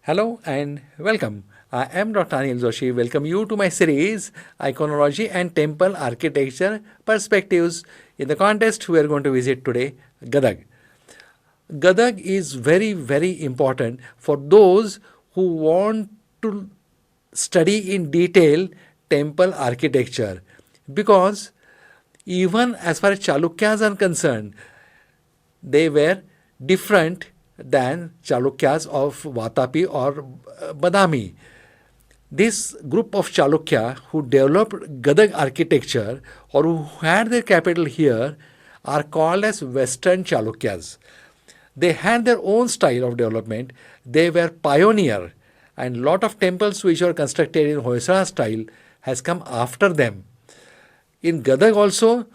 Hello and welcome. I am Dr. Anil Joshi. Welcome you to my series Iconology and Temple Architecture Perspectives. In the context, we are going to visit today Gadag. Gadag is very important for those who want to study in detail temple architecture because even as far as Chalukyas are concerned, they were different than Chalukyas of Vatapi or Badami. This group of Chalukya who developed Gadag architecture or who had their capital here are called as Western Chalukyas. They had their own style of development. They were pioneer, and lot of temples which were constructed in Hoysala style has come after them. In Gadag also,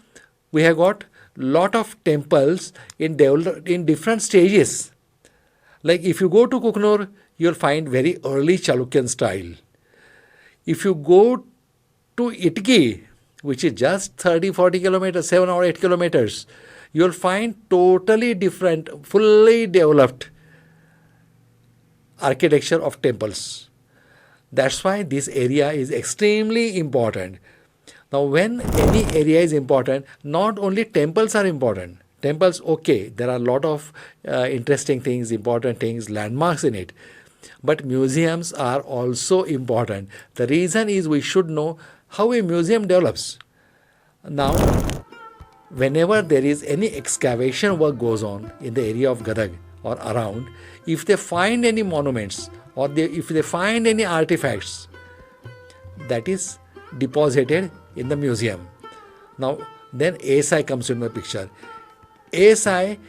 we have got lot of temples in different stages. Like if you go to Kukunur, you'll find very early Chalukyan style. If you go to Itki, which is just 30-40 kilometers, 7 or 8 kilometers, you'll find totally different, fully developed architecture of temples. That's why this area is extremely important. Now, when any area is important, not only temples are important. Temples, okay, there are a lot of interesting things, important things, landmarks in it. But museums are also important. The reason is we should know how a museum develops. Now, whenever there is any excavation work goes on in the area of Gadag or around, if they find any monuments or if they find any artifacts, that is deposited in the museum. Now, then ASI comes into the picture. ASI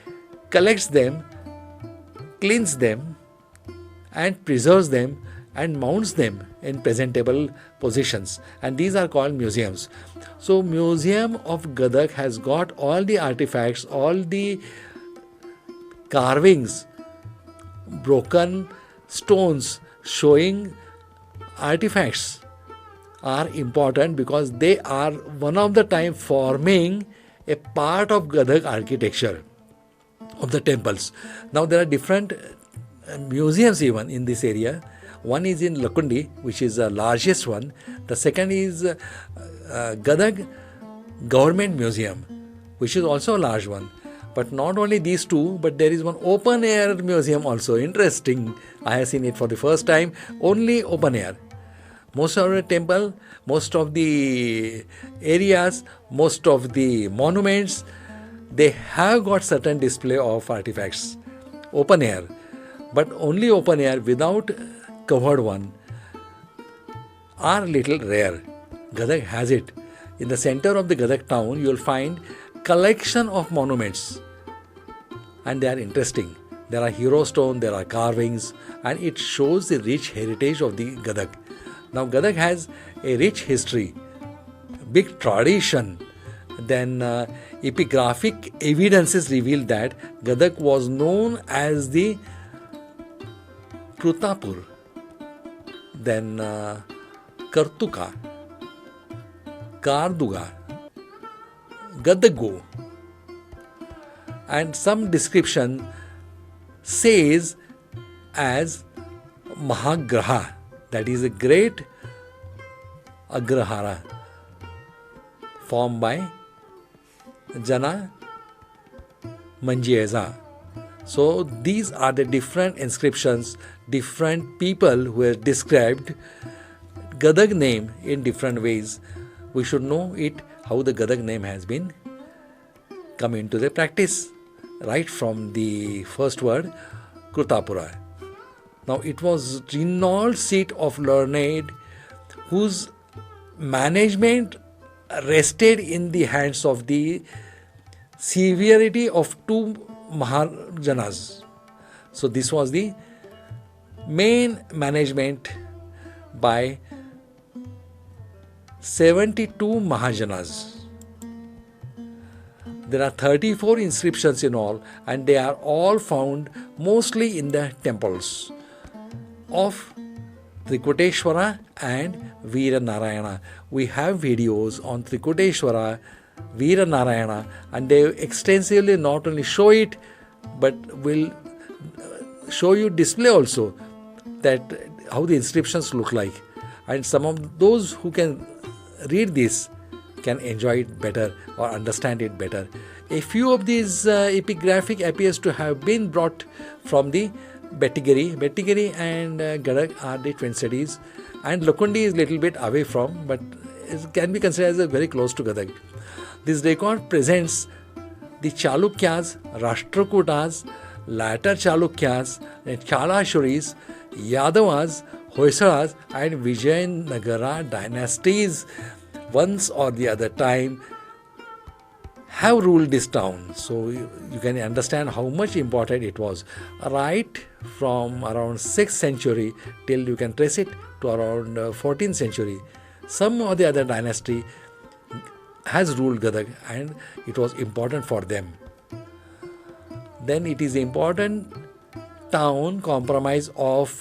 collects them, cleans them, and preserves them and mounts them in presentable positions. And these are called museums. So, Museum of Gadag has got all the artifacts, all the carvings, broken stones showing artifacts are important because they are one of the time forming a part of Gadag architecture of the temples. Now there are different museums even in this area. One is in Lakundi, which is the largest one. The second is Gadag Government Museum, which is also a large one. But not only these two, but there is one open air museum also. Interesting. I have seen it for the first time. Only open air. Most of the temple, most of the areas, most of the monuments, they have got certain display of artifacts. Open air. But only open air without covered one are little rare. Gadag has it. In the center of the Gadag town, you will find collection of monuments. And they are interesting. There are hero stone, there are carvings, and it shows the rich heritage of the Gadag. Now, Gadag has a rich history, big tradition. Then epigraphic evidences reveal that Gadag was known as the Krutapur, then Kartuka, Karduga, Gadago, and some description says as Mahagraha, that is a great Agrahara formed by Jana Manjieza. So these are the different inscriptions, different people who have described Gadag name in different ways. We should know it, how the Gadag name has been come into the practice, right from the first word, Krutapura. Now it was renowned seat of learned whose management rested in the hands of the severity of two Mahajanas. So this was the main management by 72 Mahajanas. There are 34 inscriptions in all, and they are all found mostly in the temples of Trikuteshwara and Veeranarayana. We have videos on Trikuteshwara, Veeranarayana, and they extensively not only show it but will show you display also that how the inscriptions look like, and some of those who can read this can enjoy it better or understand it better. A few of these epigraphic appears to have been brought from the Bettigiri. Bettigiri and Gadag are the twin cities, and Lakundi is little bit away from, but it can be considered as very close to Gadag. This record presents the Chalukyas, Rashtrakutas, later Chalukyas, Chalashuris, Yadavas, Hoysalas and Vijayanagara dynasties once or the other time have ruled this town. So you can understand how much important it was. Right from around 6th century till you can trace it to around 14th century. Some or the other dynasty has ruled Gadag and it was important for them. Then it is important town compromise of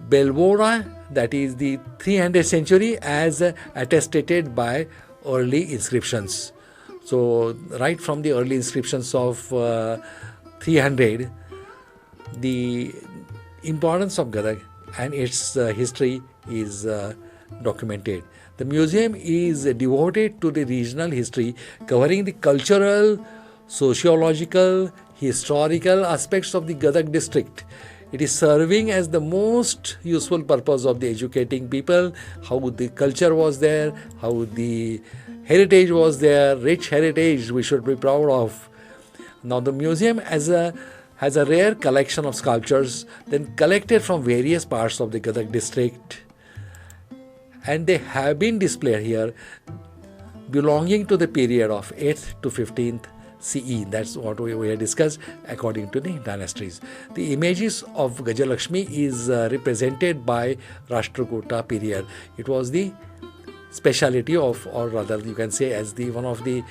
Belvora, that is the 300th century, as attested by early inscriptions. So right from the early inscriptions of 300, the importance of Gadag and its history is documented. The museum is devoted to the regional history, covering the cultural, sociological, historical aspects of the Gadag district. It is serving as the most useful purpose of the educating people, how the culture was there, how the heritage was there, rich heritage we should be proud of. Now the museum has a rare collection of sculptures then collected from various parts of the Gadag district, and they have been displayed here belonging to the period of 8th to 15th CE. That's what we have discussed according to the dynasties. The images of Gajalakshmi is represented by Rashtrakuta period. It was the speciality of, or rather you can say as the one of the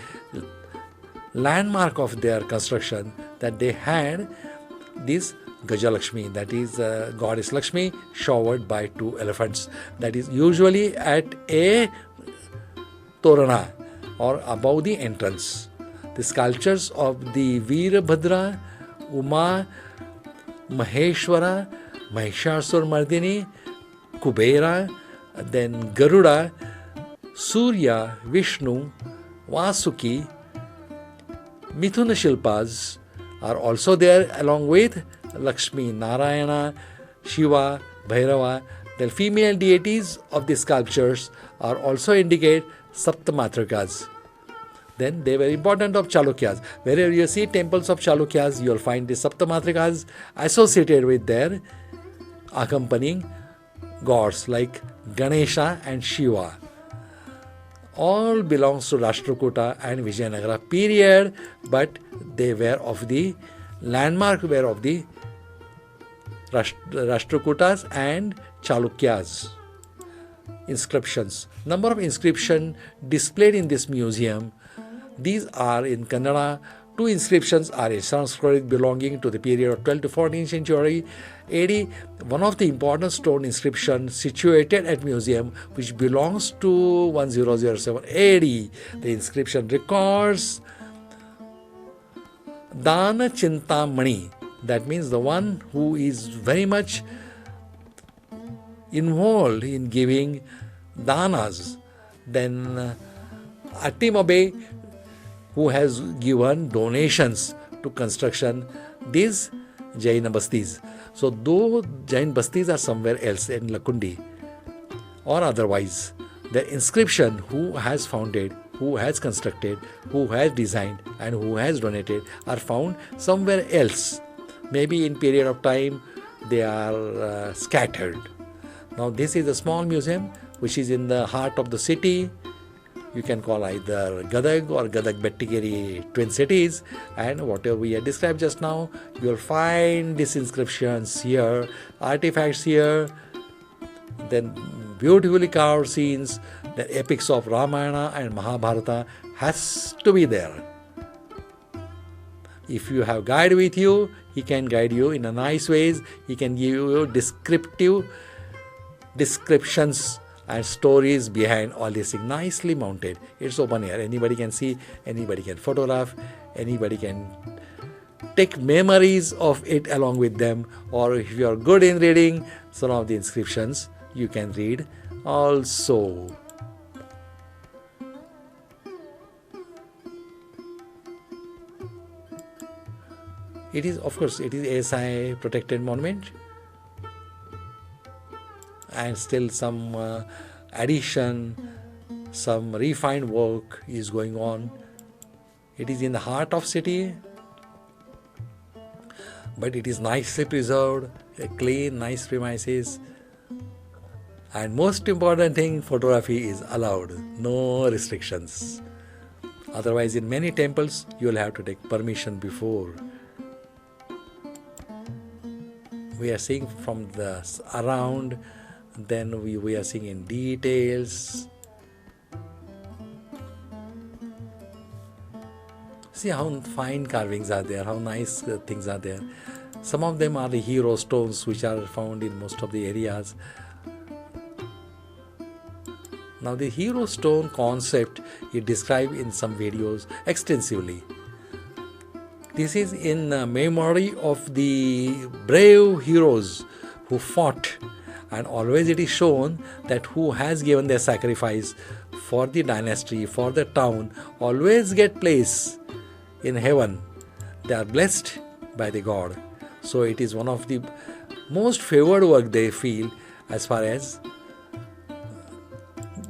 landmark of their construction, that they had this Gajalakshmi, that is goddess Lakshmi showered by 2 elephants, that is usually at a torana or above the entrance. The sculptures of the Veerabhadra, Uma, Maheshwara, Mahishasur Mardini, Kubera, then Garuda, Surya, Vishnu, Vasuki, Mithuna Shilpas are also there, along with Lakshmi, Narayana, Shiva, Bhairava. The female deities of the sculptures are also indicate Saptamatrikas. Then they were important of Chalukyas. Wherever you see temples of Chalukyas, you will find the Saptamatrikas associated with their accompanying gods like Ganesha and Shiva. All belongs to Rashtrakuta and Vijayanagara period, but they were of the landmark were of the Rashtrakutas and Chalukyas. Inscriptions. Number of inscriptions displayed in this museum. These are in Kannada. 2 inscriptions are in Sanskrit belonging to the period of 12th to 14th century AD. One of the important stone inscriptions situated at museum which belongs to 1007 AD. The inscription records Dana Chintamani. That means the one who is very much involved in giving danas. Then Atimabe, who has given donations to construction these Jaina Bastis. So though Jain Bastis are somewhere else in Lakundi or otherwise, the inscription who has founded, who has constructed, who has designed and who has donated are found somewhere else. Maybe in period of time they are scattered. Now this is a small museum which is in the heart of the city. You can call either Gadag or Gadag Bettigiri twin cities, and whatever we have described just now, you will find these inscriptions here, artifacts here, then beautifully carved scenes, the epics of Ramayana and Mahabharata has to be there. If you have guide with you, he can guide you in a nice ways. He can give you descriptive descriptions and stories behind all this thing, nicely mounted. It's open air. Anybody can see, anybody can photograph, anybody can take memories of it along with them, or if you are good in reading some of the inscriptions, you can read also. It is, of course, it is ASI protected monument, and still some addition, some refined work is going on. It is in the heart of city, but it is nicely preserved, a clean, nice premises. And most important thing, photography is allowed, no restrictions. Otherwise, in many temples, you will have to take permission before. We are seeing from the around, then we are seeing in details. See how fine carvings are there, how nice things are there. Some of them are the hero stones which are found in most of the areas. Now the hero stone concept is described in some videos extensively. This is in memory of the brave heroes who fought, and always it is shown that who has given their sacrifice for the dynasty, for the town, always get place in heaven. They are blessed by the God. So it is one of the most favored work they feel as far as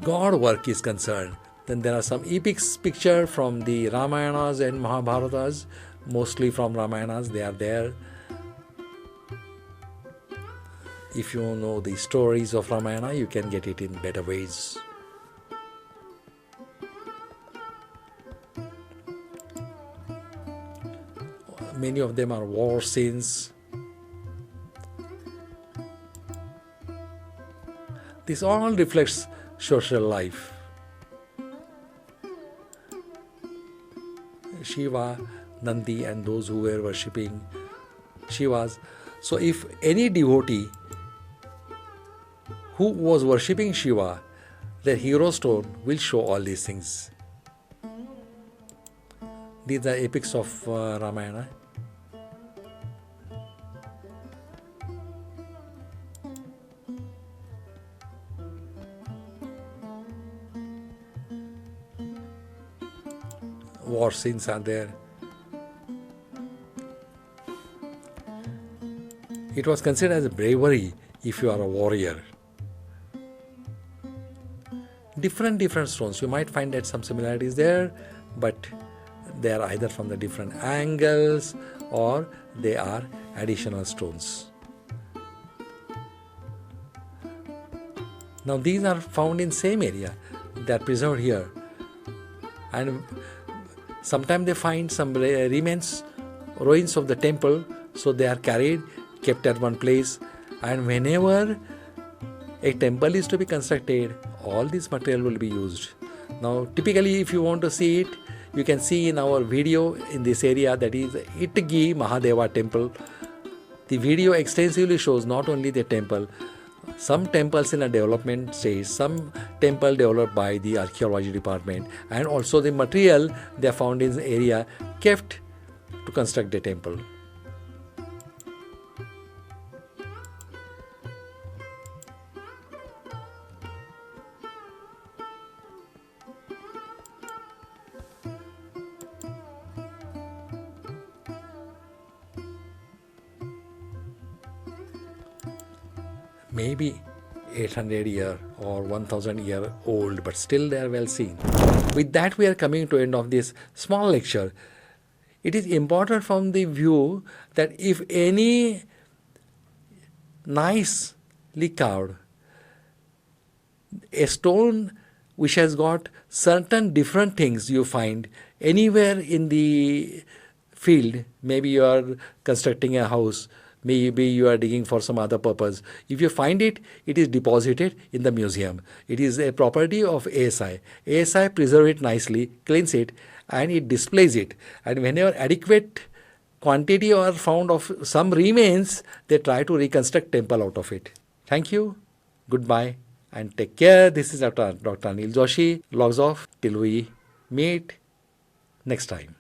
God work is concerned. Then there are some epics picture from the Ramayanas and Mahabharatas, mostly from Ramayanas, they are there. If you know the stories of Ramayana, you can get it in better ways. Many of them are war scenes. This all reflects social life. Shiva, Nandi, and those who were worshipping Shivas. So if any devotee who was worshipping Shiva, their hero stone will show all these things. These are epics of Ramayana. War scenes are there. It was considered as bravery if you are a warrior. Different stones. You might find that some similarities there, but they are either from the different angles or they are additional stones. Now these are found in same area. They are preserved here. And sometimes they find some remains, ruins of the temple, so they are carried, kept at one place, and whenever a temple is to be constructed, all this material will be used. Now typically if you want to see it, you can see in our video in this area, that is Itgi Mahadeva temple. The video extensively shows not only the temple, some temples in a development stage, some temple developed by the archaeology department, and also the material they are found in the area kept to construct the temple. Maybe 800 year or 1000 year old, but still they are well seen. With that, we are coming to end of this small lecture. It is important from the view that if any nicely carved, a stone which has got certain different things you find anywhere in the field, maybe you are constructing a house, maybe you are digging for some other purpose. If you find it, it is deposited in the museum. It is a property of ASI. ASI preserve it nicely, cleans it, and it displays it. And whenever adequate quantity are found of some remains, they try to reconstruct temple out of it. Thank you. Goodbye and take care. This is Dr. Anil Joshi. Logs off till we meet next time.